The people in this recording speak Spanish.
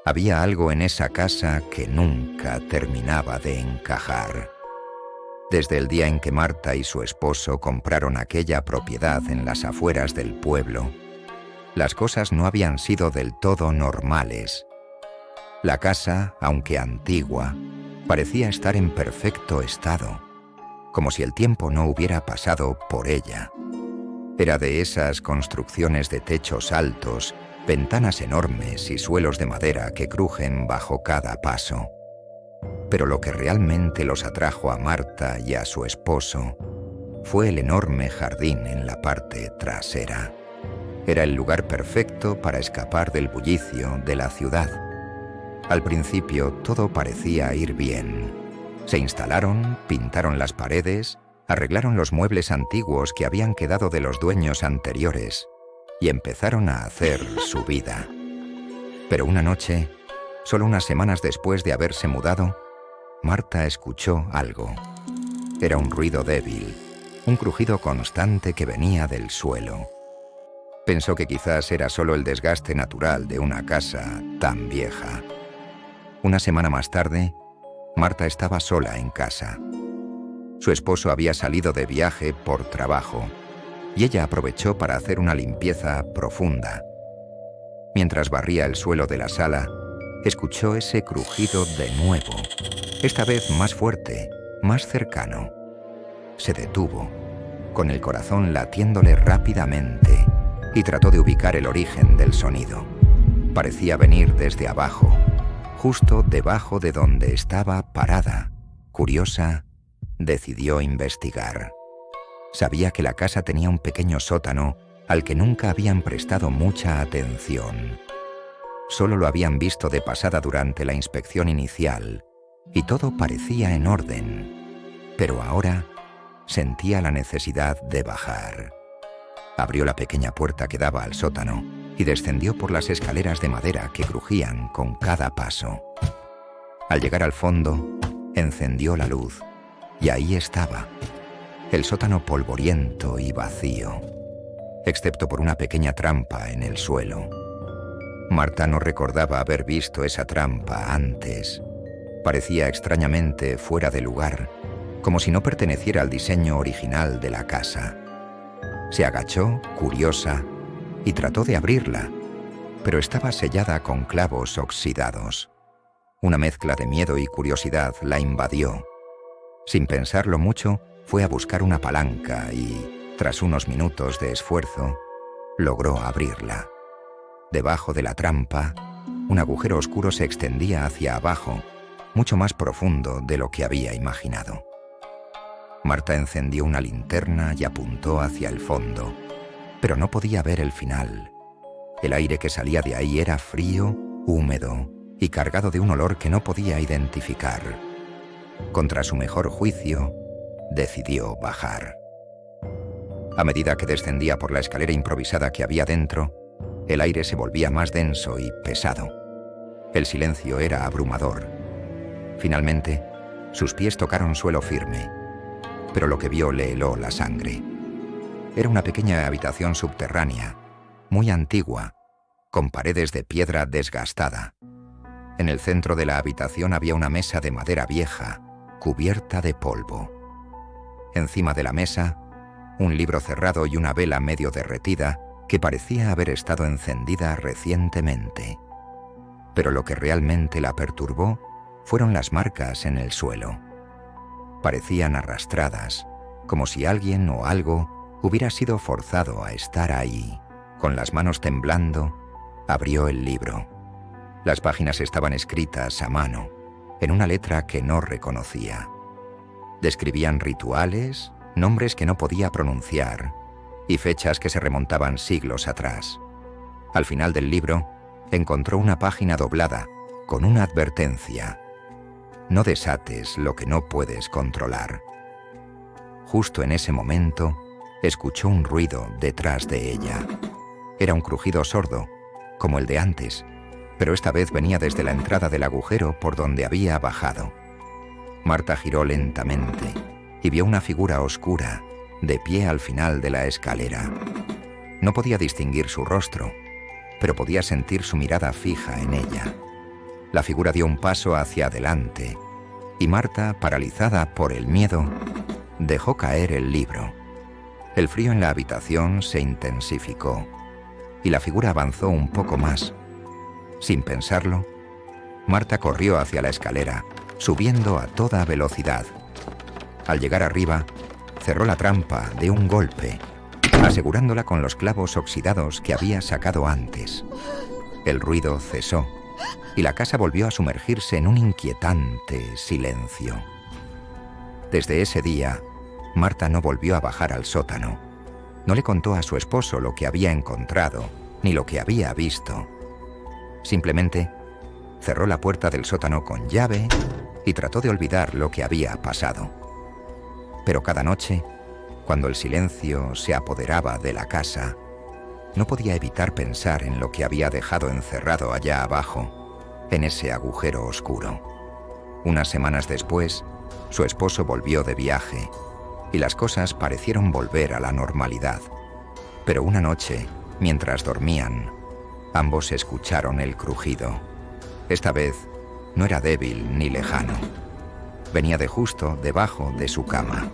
Había algo en esa casa que nunca terminaba de encajar. Desde el día en que Marta y su esposo compraron aquella propiedad en las afueras del pueblo, las cosas no habían sido del todo normales. La casa, aunque antigua, parecía estar en perfecto estado, como si el tiempo no hubiera pasado por ella. Era de esas construcciones de techos altos, ventanas enormes y suelos de madera que crujen bajo cada paso. Pero lo que realmente los atrajo a Marta y a su esposo fue el enorme jardín en la parte trasera. Era el lugar perfecto para escapar del bullicio de la ciudad. Al principio todo parecía ir bien. Se instalaron, pintaron las paredes, arreglaron los muebles antiguos que habían quedado de los dueños anteriores y empezaron a hacer su vida. Pero una noche, solo unas semanas después de haberse mudado, Marta escuchó algo. Era un ruido débil, un crujido constante que venía del suelo. Pensó que quizás era solo el desgaste natural de una casa tan vieja. Una semana más tarde, Marta estaba sola en casa. Su esposo había salido de viaje por trabajo y ella aprovechó para hacer una limpieza profunda. Mientras barría el suelo de la sala, escuchó ese crujido de nuevo, esta vez más fuerte, más cercano. Se detuvo, con el corazón latiéndole rápidamente, y trató de ubicar el origen del sonido. Parecía venir desde abajo, justo debajo de donde estaba parada. Curiosa, decidió investigar. Sabía que la casa tenía un pequeño sótano al que nunca habían prestado mucha atención. Solo lo habían visto de pasada durante la inspección inicial, y todo parecía en orden. Pero ahora sentía la necesidad de bajar. Abrió la pequeña puerta que daba al sótano y descendió por las escaleras de madera que crujían con cada paso. Al llegar al fondo, encendió la luz, y ahí estaba, el sótano polvoriento y vacío, excepto por una pequeña trampa en el suelo. Marta no recordaba haber visto esa trampa antes. Parecía extrañamente fuera de lugar, como si no perteneciera al diseño original de la casa. Se agachó, curiosa, y trató de abrirla, pero estaba sellada con clavos oxidados. Una mezcla de miedo y curiosidad la invadió. Sin pensarlo mucho, fue a buscar una palanca y, tras unos minutos de esfuerzo, logró abrirla. Debajo de la trampa, un agujero oscuro se extendía hacia abajo, mucho más profundo de lo que había imaginado. Marta encendió una linterna y apuntó hacia el fondo, pero no podía ver el final. El aire que salía de ahí era frío, húmedo y cargado de un olor que no podía identificar. Contra su mejor juicio, decidió bajar. A medida que descendía por la escalera improvisada que había dentro, el aire se volvía más denso y pesado. El silencio era abrumador. Finalmente, sus pies tocaron suelo firme, pero lo que vio le heló la sangre. Era una pequeña habitación subterránea, muy antigua, con paredes de piedra desgastada. En el centro de la habitación había una mesa de madera vieja, cubierta de polvo. Encima de la mesa, un libro cerrado y una vela medio derretida que parecía haber estado encendida recientemente. Pero lo que realmente la perturbó fueron las marcas en el suelo. Parecían arrastradas, como si alguien o algo hubiera sido forzado a estar ahí. Con las manos temblando, abrió el libro. Las páginas estaban escritas a mano, en una letra que no reconocía. Describían rituales, nombres que no podía pronunciar y fechas que se remontaban siglos atrás. Al final del libro, encontró una página doblada con una advertencia: no desates lo que no puedes controlar. Justo en ese momento, escuchó un ruido detrás de ella. Era un crujido sordo, como el de antes, pero esta vez venía desde la entrada del agujero por donde había bajado. Marta giró lentamente y vio una figura oscura, de pie al final de la escalera. No podía distinguir su rostro, pero podía sentir su mirada fija en ella. La figura dio un paso hacia adelante y Marta, paralizada por el miedo, dejó caer el libro. El frío en la habitación se intensificó y la figura avanzó un poco más. Sin pensarlo, Marta corrió hacia la escalera, subiendo a toda velocidad. Al llegar arriba, cerró la trampa de un golpe, asegurándola con los clavos oxidados que había sacado antes. El ruido cesó y la casa volvió a sumergirse en un inquietante silencio. Desde ese día, Marta no volvió a bajar al sótano. No le contó a su esposo lo que había encontrado, ni lo que había visto. Simplemente cerró la puerta del sótano con llave y trató de olvidar lo que había pasado. Pero cada noche, cuando el silencio se apoderaba de la casa, no podía evitar pensar en lo que había dejado encerrado allá abajo, en ese agujero oscuro. Unas semanas después, su esposo volvió de viaje y las cosas parecieron volver a la normalidad. Pero una noche, mientras dormían, ambos escucharon el crujido. Esta vez no era débil ni lejano. Venía de justo debajo de su cama.